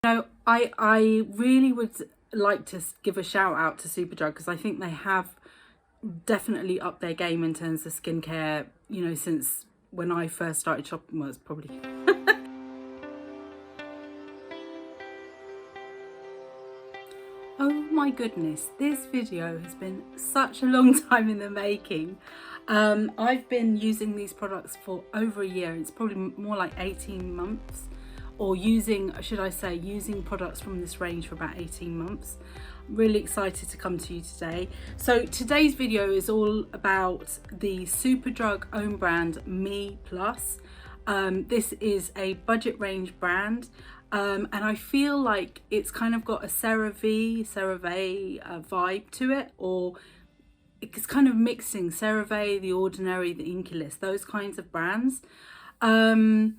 I really would like to give a shout out to Superdrug, because I think they have definitely upped their game in terms of skincare, since when I first started shopping. Well, it's probably oh my goodness, this video has been such a long time in the making. I've been using these products for over a year. It's probably more like 18 months, or using products from this range for about 18 months. Really excited to come to you today. So today's video is all about the Superdrug own brand Me Plus. This is a budget range brand, and I feel like it's kind of got a CeraVe vibe to it, or it's kind of mixing CeraVe, The Ordinary, the Inculus, those kinds of brands. I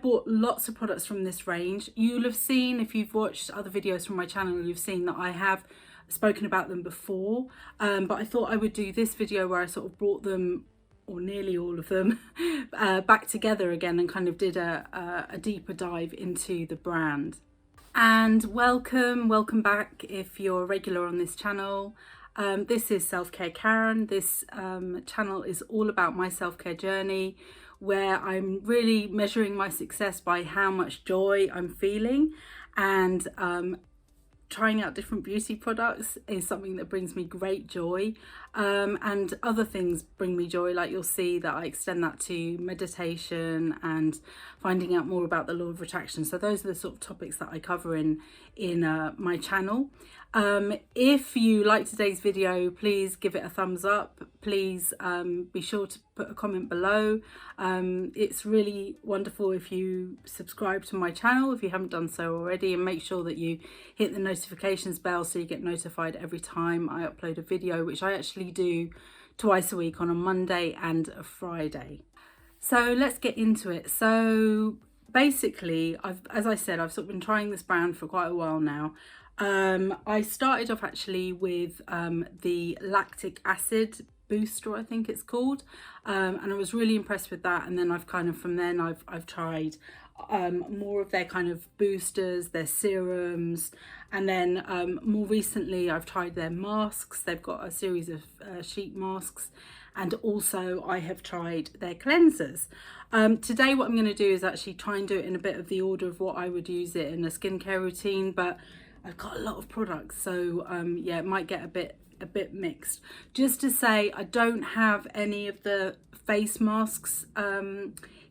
bought lots of products from this range. You'll have seen, if you've watched other videos from my channel, you've seen that I have spoken about them before, but I thought I would do this video where I sort of brought them, or nearly all of them, back together again and kind of did a deeper dive into the brand. And welcome back if you're a regular on this channel. This is Selfcare Karen. This channel is all about my self-care journey, where I'm really measuring my success by how much joy I'm feeling, and trying out different beauty products is something that brings me great joy, and other things bring me joy, like you'll see that I extend that to meditation and finding out more about the law of attraction. So those are the sort of topics that I cover in my channel. If you like today's video, please give it a thumbs up. Please be sure to put a comment below. It's really wonderful if you subscribe to my channel if you haven't done so already, and make sure that you hit the notifications bell so you get notified every time I upload a video, which I actually do twice a week, on a Monday and a Friday. So let's get into it. So basically, as I said, I've sort of been trying this brand for quite a while now. I started off actually with the lactic acid booster, I think it's called, and I was really impressed with that. And then I've kind of, from then I've tried more of their kind of boosters, their serums, and then more recently I've tried their masks. They've got a series of sheet masks, and also I have tried their cleansers. Today what I'm going to do is actually try and do it in a bit of the order of what I would use it in a skincare routine, but I've got a lot of products, so yeah, it might get a bit mixed. Just to say, I don't have any of the face masks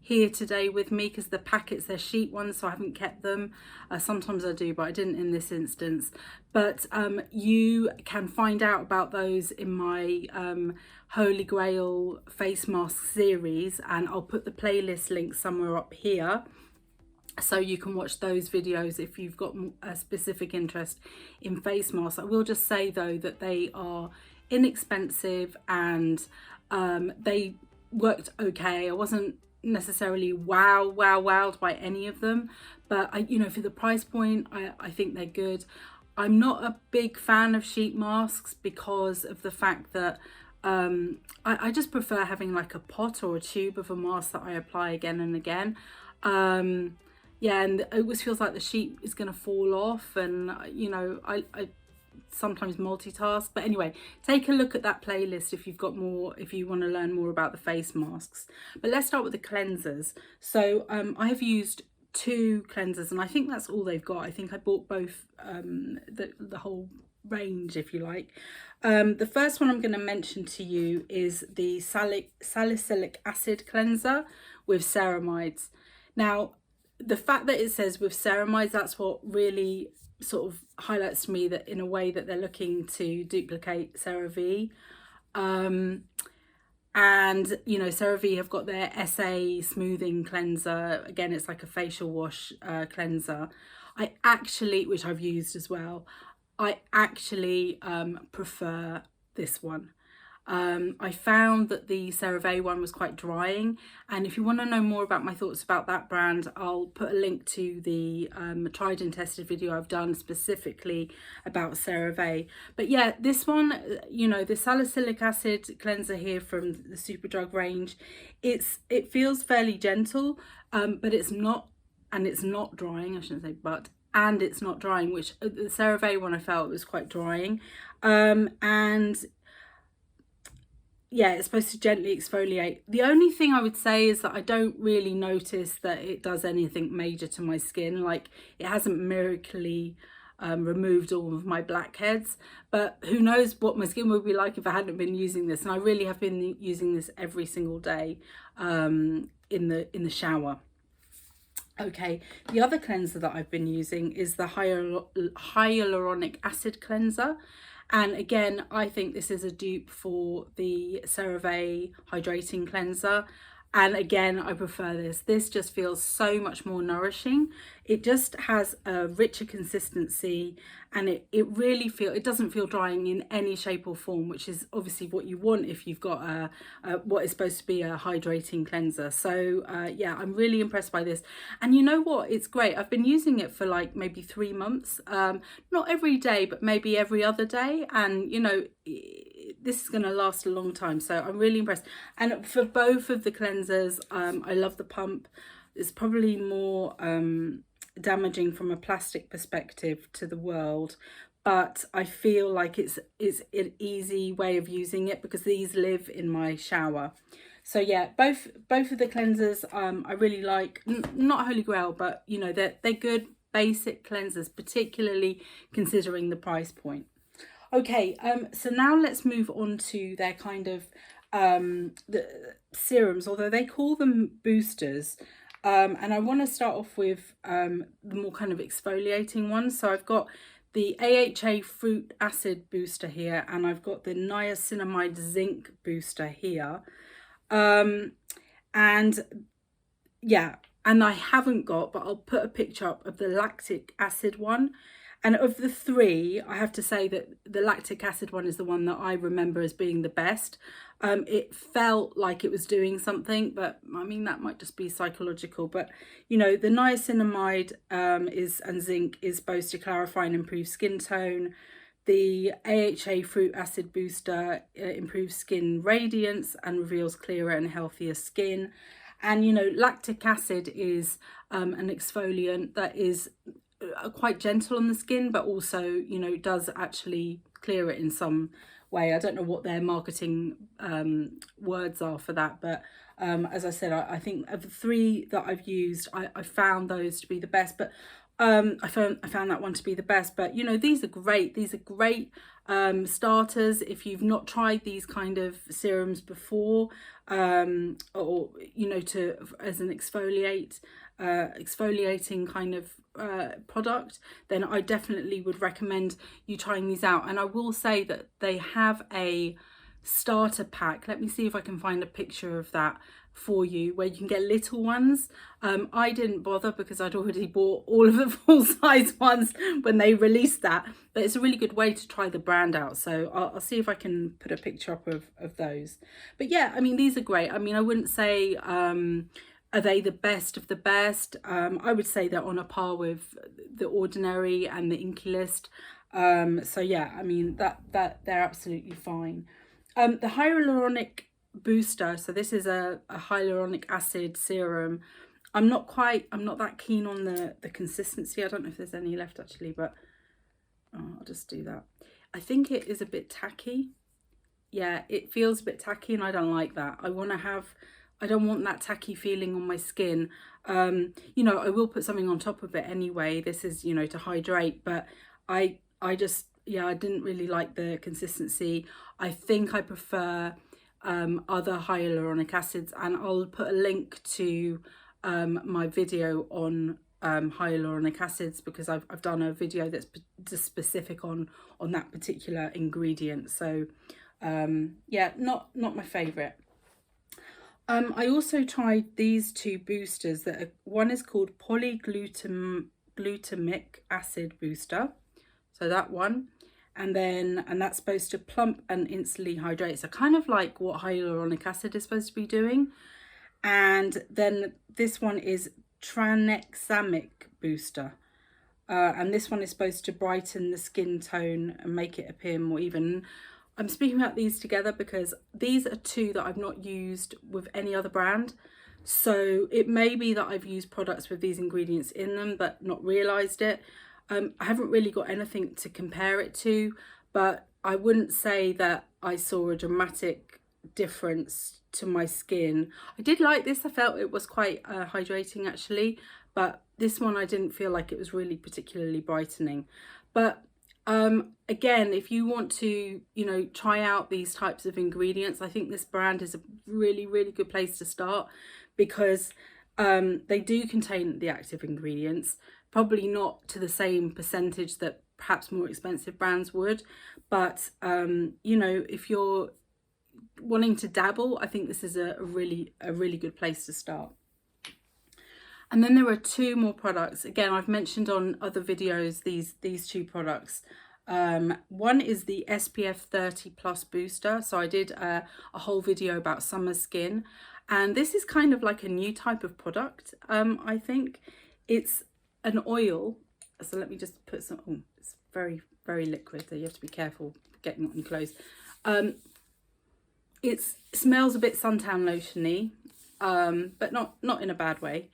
here today with me, because the packets, they're sheet ones, so I haven't kept them. Sometimes I do, but I didn't in this instance. But you can find out about those in my Holy Grail face mask series, and I'll put the playlist link somewhere up here, so you can watch those videos if you've got a specific interest in face masks. I will just say though that they are inexpensive, and they worked okay. I wasn't necessarily wowed by any of them, but for the price point, I think they're good. I'm not a big fan of sheet masks because of the fact that I just prefer having like a pot or a tube of a mask that I apply again and again. Yeah, and it always feels like the sheet is going to fall off, and I sometimes multitask. But anyway, take a look at that playlist if you've got more, if you want to learn more about the face masks. But let's start with the cleansers. So I have used 2 cleansers, and I think that's all they've got. I think I bought both, the whole range, if you like. The first one I'm going to mention to you is the salicylic acid cleanser with ceramides. Now, the fact that it says with ceramides, that's what really sort of highlights to me that in a way that they're looking to duplicate CeraVe. And CeraVe have got their SA smoothing cleanser. Again, it's like a facial wash cleanser. Which I've used as well, I actually prefer this one. I found that the CeraVe one was quite drying, and if you want to know more about my thoughts about that brand, I'll put a link to the tried and tested video I've done specifically about CeraVe. But yeah, this one, the salicylic acid cleanser here from the Superdrug range, it feels fairly gentle, but it's not and it's not drying, I shouldn't say but, and it's not drying, which the CeraVe one I felt was quite drying. And yeah, it's supposed to gently exfoliate. The only thing I would say is that I don't really notice that it does anything major to my skin. Like, it hasn't miraculously removed all of my blackheads, but who knows what my skin would be like if I hadn't been using this. And I really have been using this every single day in the shower. Okay, the other cleanser that I've been using is the hyaluronic acid cleanser. And again, I think this is a dupe for the CeraVe hydrating cleanser. And again, I prefer this. This just feels so much more nourishing. It just has a richer consistency, and it doesn't feel drying in any shape or form, which is obviously what you want if you've got what is supposed to be a hydrating cleanser. So yeah, I'm really impressed by this. And you know what? It's great. I've been using it for like maybe 3 months. Not every day, but maybe every other day. And you know, this is going to last a long time, so I'm really impressed. And for both of the cleansers, I love the pump. It's probably more damaging from a plastic perspective to the world, but I feel like it's an easy way of using it because these live in my shower. So yeah, both of the cleansers I really like. Not holy grail, but you know, they're good basic cleansers, particularly considering the price point. Okay, so now let's move on to their kind of the serums, although they call them boosters. And I want to start off with the more kind of exfoliating ones. So I've got the AHA Fruit Acid Booster here, and I've got the Niacinamide Zinc Booster here. And yeah, and I haven't got, but I'll put a picture up of the lactic acid one. And of the three, I have to say that the lactic acid one is the one that I remember as being the best. It felt like it was doing something, but I mean, that might just be psychological. But, you know, the niacinamide and zinc is supposed to clarify and improve skin tone. The AHA Fruit Acid Booster improves skin radiance and reveals clearer and healthier skin. And, you know, lactic acid is an exfoliant that is quite gentle on the skin, but also, you know, does actually clear it in some way. I don't know what their marketing words are for that, but as I said, I think of the three that I've used, I found those to be the best. But I found that one to be the best. But you know, these are great. These are great starters if you've not tried these kind of serums before, or you know, as an exfoliating kind of product, then I definitely would recommend you trying these out. And I will say that they have a starter pack. Let me see if I can find a picture of that for you, where you can get little ones. I didn't bother because I'd already bought all of the full-size ones when they released that, but it's a really good way to try the brand out. So I'll see if I can put a picture up of those. But yeah, I mean, these are great. I mean, I wouldn't say are they the best of the best. I would say they're on a par with the Ordinary and the Inky List. So yeah, I mean, that they're absolutely fine. The hyaluronic booster, so this is a hyaluronic acid serum. I'm not that keen on the consistency. I don't know if there's any left actually, but I'll just do that. I think it is a bit tacky. Yeah, it feels a bit tacky, and I don't like that. I don't want that tacky feeling on my skin. You know, I will put something on top of it anyway. This is, you know, to hydrate, but I just, yeah, I didn't really like the consistency. I think I prefer other hyaluronic acids, and I'll put a link to my video on hyaluronic acids, because I've done a video that's just specific on that particular ingredient. So yeah, not my favorite. I also tried these two boosters that one is called polyglutamic acid booster, so that one, and that's supposed to plump and instantly hydrate, so kind of like what hyaluronic acid is supposed to be doing. And then this one is tranexamic booster, and this one is supposed to brighten the skin tone and make it appear more even. I'm speaking about these together because these are two that I've not used with any other brand. So it may be that I've used products with these ingredients in them but not realised it. I haven't really got anything to compare it to, but I wouldn't say that I saw a dramatic difference to my skin. I did like this. I felt it was quite hydrating actually, but this one I didn't feel like it was really particularly brightening. But again, if you want to, you know, try out these types of ingredients, I think this brand is a really, really good place to start, because they do contain the active ingredients, probably not to the same percentage that perhaps more expensive brands would, but you know, if you're wanting to dabble, I think this is a really good place to start. And then there are two more products. Again, I've mentioned on other videos these two products. One is the SPF 30 plus booster. So I did a whole video about summer skin, and this is kind of like a new type of product. I think it's an oil. So let me just put some, oh, it's very liquid, so you have to be careful getting it on your clothes. It smells a bit suntan lotiony, but not in a bad way.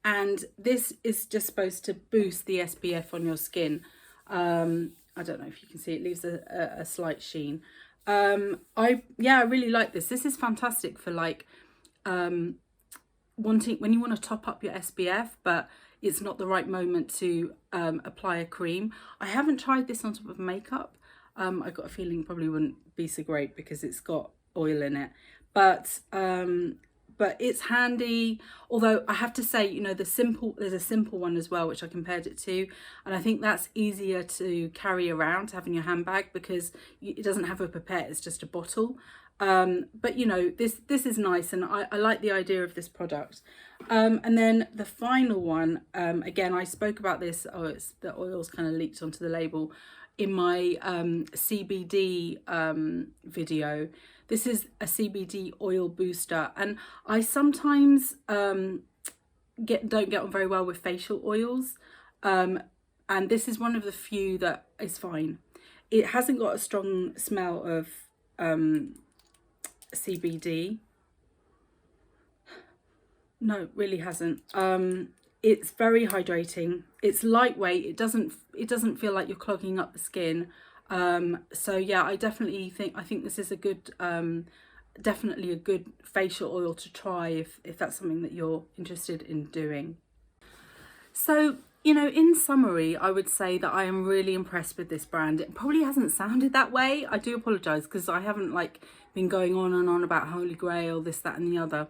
And this is just supposed to boost the SPF on your skin. I don't know if you can see, it leaves a slight sheen. I really like this. This is fantastic for like wanting, when you want to top up your SPF, but it's not the right moment to apply a cream. I haven't tried this on top of makeup. I got a feeling it probably wouldn't be so great because it's got oil in it, but it's handy. Although I have to say, you know, there's a simple one as well, which I compared it to, and I think that's easier to carry around, to have in your handbag, because it doesn't have a pipette, it's just a bottle. But you know, this is nice, and I like the idea of this product. And then the final one, again, I spoke about this, the oil's kind of leaked onto the label, in my CBD video. This is a CBD oil booster, and I sometimes don't get on very well with facial oils, and this is one of the few that is fine. It hasn't got a strong smell of CBD. No, it really hasn't. It's very hydrating. It's lightweight. It doesn't feel like you're clogging up the skin. So yeah, I think this is a good, definitely a good facial oil to try if that's something that you're interested in doing. So, you know, in summary, I would say that I am really impressed with this brand. It probably hasn't sounded that way. I do apologise, because I haven't like been going on and on about Holy Grail, this, that and the other.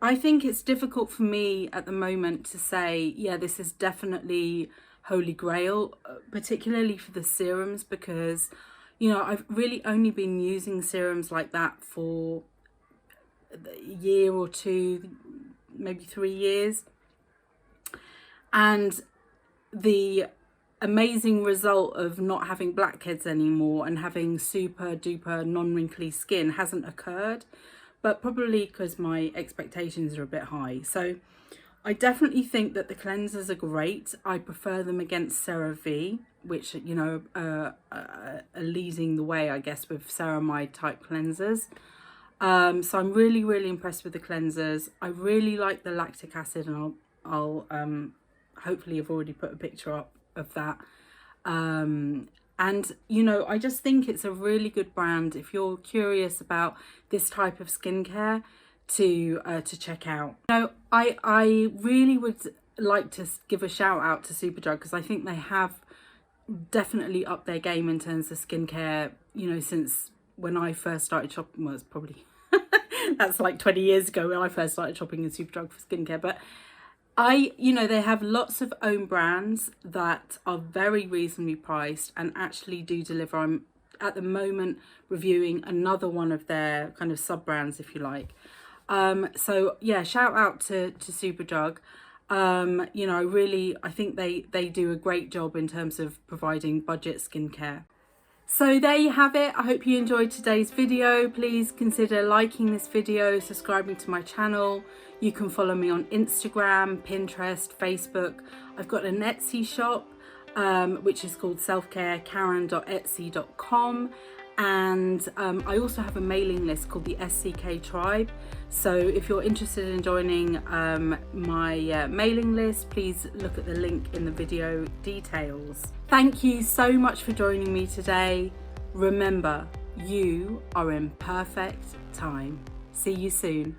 I think it's difficult for me at the moment to say, yeah, this is definitely Holy Grail, particularly for the serums, because, you know, I've really only been using serums like that for a year or two, maybe 3 years. And the amazing result of not having blackheads anymore and having super duper non-wrinkly skin hasn't occurred, but probably because my expectations are a bit high. So I definitely think that the cleansers are great. I prefer them against CeraVe, which, you know, are leading the way, I guess, with ceramide type cleansers. So I'm really impressed with the cleansers. I really like the lactic acid, and I'll hopefully I've already put a picture up of that. And, you know, I just think it's a really good brand if you're curious about this type of skincare to check out. You know, I really would like to give a shout out to Superdrug, because I think they have definitely upped their game in terms of skincare, you know, since when I first started shopping. Well, it's probably, that's like 20 years ago when I first started shopping in Superdrug for skincare. But you know, they have lots of own brands that are very reasonably priced and actually do deliver. I'm at the moment reviewing another one of their kind of sub brands, if you like. So yeah, shout out to Superdrug. You know, I think they do a great job in terms of providing budget skincare. So there you have it. I hope you enjoyed today's video. Please consider liking this video, subscribing to my channel. You can follow me on Instagram, Pinterest, Facebook. I've got an Etsy shop, which is called selfcarekaren.etsy.com. And I also have a mailing list called the SCK Tribe. So if you're interested in joining my mailing list, please look at the link in the video details. Thank you so much for joining me today. Remember, you are in perfect time. See you soon.